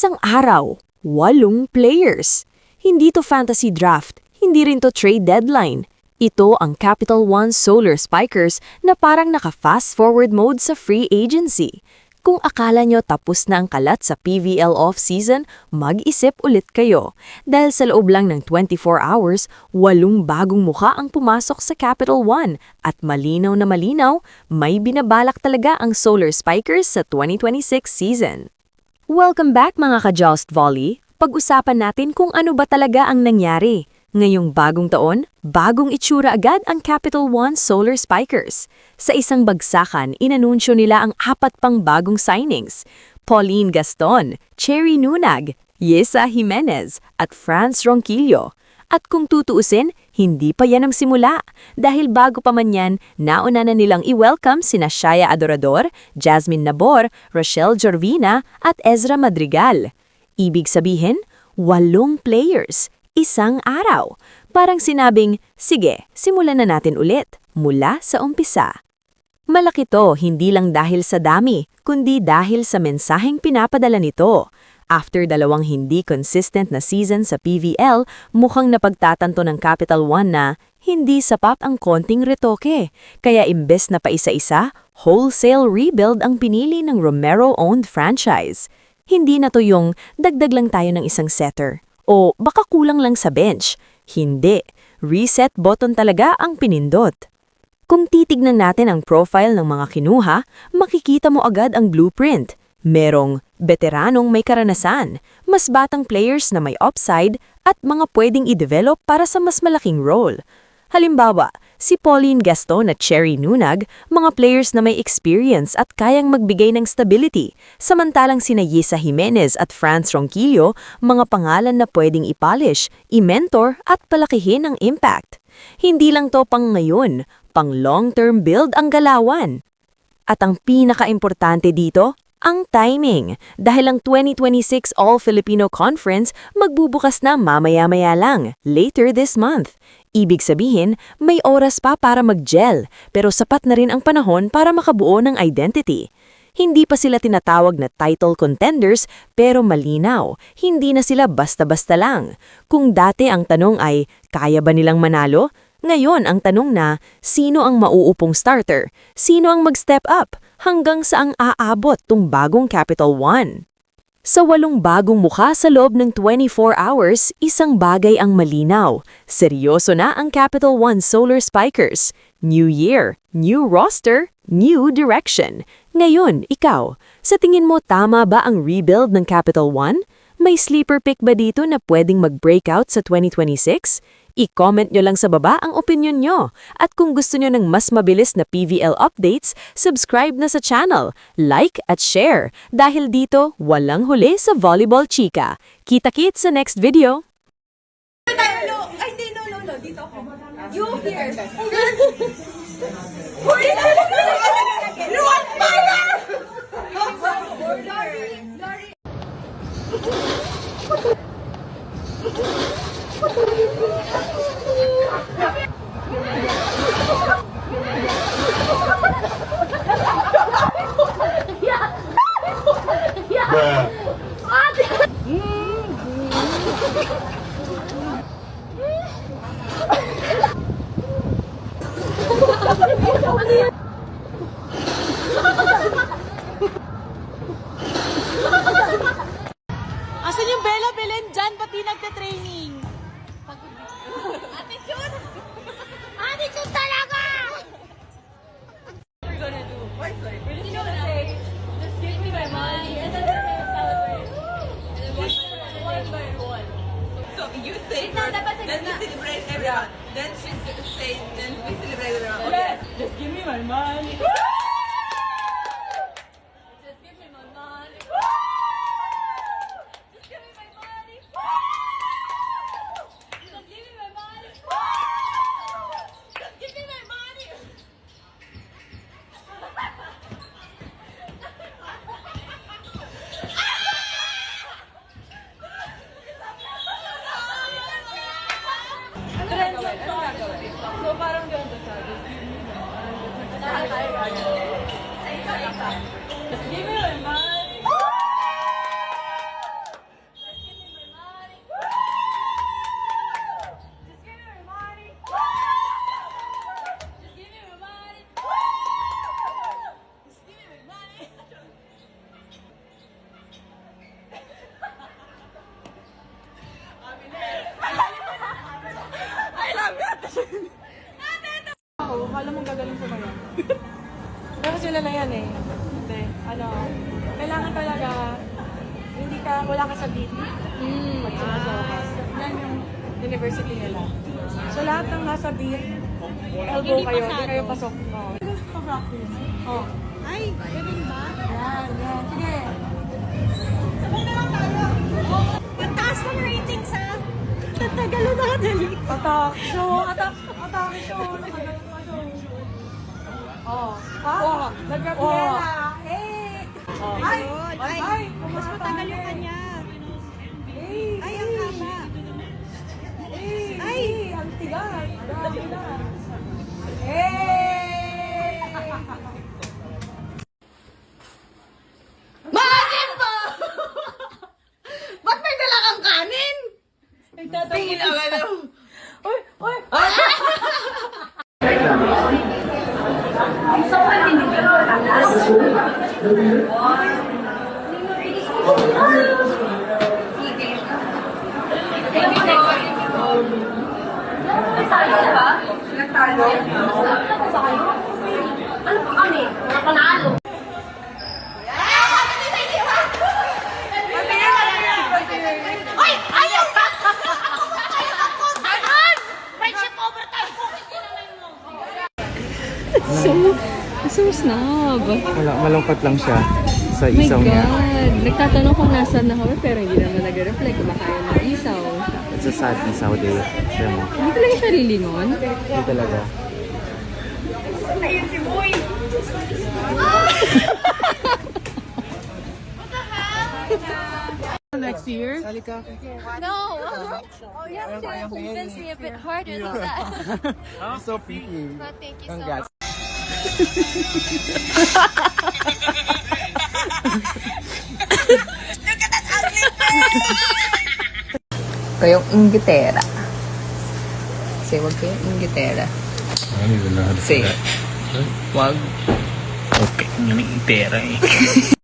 Isang araw, 8 players. Hindi to fantasy draft, hindi rin to trade deadline. Ito ang Capital One Solar Spikers na parang naka-fast forward mode sa free agency. Kung akala nyo tapos na ang kalat sa PVL off-season, mag-isip ulit kayo. Dahil sa loob lang ng 24 hours, 8 bagong mukha ang pumasok sa Capital One at malinaw na malinaw, may binabalak talaga ang Solar Spikers sa 2026 season. Welcome back mga ka-Joust Volley! Pag-usapan natin kung ano ba talaga ang nangyari. Ngayong bagong taon, bagong itsura agad ang Capital One Solar Spikers. Sa isang bagsakan, inanunsyo nila ang 4 pang bagong signings. Pauline Gaston, Cherry Nunag, Yesa Jimenez, at Franz Ronquillo. At kung tutuusin, hindi pa yan ang simula. Dahil bago pa man yan, nauna na nilang i-welcome sina Shaya Adorador, Jasmine Nabor, Rochelle Jorvina, at Ezra Madrigal. Ibig sabihin, 8 players. Isang araw. Parang sinabing, sige, simulan na natin ulit, mula sa umpisa. Malaki to hindi lang dahil sa dami, kundi dahil sa mensaheng pinapadala nito. After 2 hindi consistent na season sa PVL, mukhang napagtatanto ng Capital One na hindi sapat ang konting retoke. Kaya imbes na paisa-isa, wholesale rebuild ang pinili ng Romero-owned franchise. Hindi na to yung dagdag lang tayo ng isang setter. O baka kulang lang sa bench. Hindi. Reset button talaga ang pinindot. Kung titignan natin ang profile ng mga kinuha, makikita mo agad ang blueprint. Merong veteranong may karanasan, mas batang players na may upside, at mga pwedeng i-develop para sa mas malaking role. Halimbawa, si Pauline Gaston at Cherry Nunag, mga players na may experience at kayang magbigay ng stability, samantalang sina Yesa Jimenez at Franz Ronquillo, mga pangalan na pwedeng i-polish, i-mentor at palakihin ang impact. Hindi lang to pang ngayon, pang long-term build ang galawan. At ang pinaka-importante dito, ang timing. Dahil ang 2026 All-Filipino Conference magbubukas na mamaya-maya lang, later this month. Ibig sabihin, may oras pa para mag-gel, pero sapat na rin ang panahon para makabuo ng identity. Hindi pa sila tinatawag na title contenders, pero malinaw, hindi na sila basta-basta lang. Kung dati ang tanong ay, kaya ba nilang manalo? Ngayon ang tanong na, sino ang mauupong starter? Sino ang mag-step up? Hanggang saang aabot tong bagong Capital One? Sa 8 bagong mukha sa loob ng 24 hours, isang bagay ang malinaw. Seryoso na ang Capital One Solar Spikers. New year, new roster, new direction. Ngayon, ikaw, sa tingin mo tama ba ang rebuild ng Capital One? May sleeper pick ba dito na pwedeng mag-breakout sa 2026? I-comment nyo lang sa baba ang opinion nyo. At kung gusto nyo ng mas mabilis na PVL updates, subscribe na sa channel, like at share. Dahil dito, walang huli sa Volleyball Chika. Kita-kits sa next video! No, ay, hindi, no. Dito ako. You here. No, on fire! Lori. Asan yung Bella Belen dyan? Pati nagka-training. Attitude! Attitude talaga! What we're gonna do? We're just gonna say, just give me my money, and then we're gonna celebrate. And then one by one. So you say first, then we celebrate everyone. Then she says, then we celebrate everyone. Okay. Just give me my money. Just give me my money. Just give me my money. Just give me my money. Just give me my money. Trend yung song. So parang ganito siya. Just give me my money. wala ka sa BT. Pag sumasawa ka. Yan yung university nila. So lahat ng nasa BT, elbow kayo, hindi kayo pasok. Oh. Pa-practice. Oh. Ay, ganun ba? Yan, yan. Sige. Mataas ng ratings ha. Tatagalo na kadali. Attack show, attack show. Nakagalit pa show. Oh. Ha? Oh. Nagkapiela. Hey! Oh. Ay! Ay! Mas matagal yung kanya. Hey! Ay, ang haba. Hey! Ay! Ang tigas. Dami na. Hey! Maanin po! Ba't may dala kang kanin? Tingin na ka daw. Uy! Uy! So snob. Wala, malungkot lang siya sa My isaw niya. God. Nagtatanong kung nasaan na kami pero hindi naman nag-reflect. Kumakain ng isaw. It's a sad isaw day. Siya mo. Hindi talaga siya lilingon. Hindi talaga. Next year? No. Oh, you have to convince me a bit harder than that. So pretty. But thank you so much. Congrats. Kayong inggitera. Say, wag kayong inggitera. Say, wag. Okay, yung pera eh.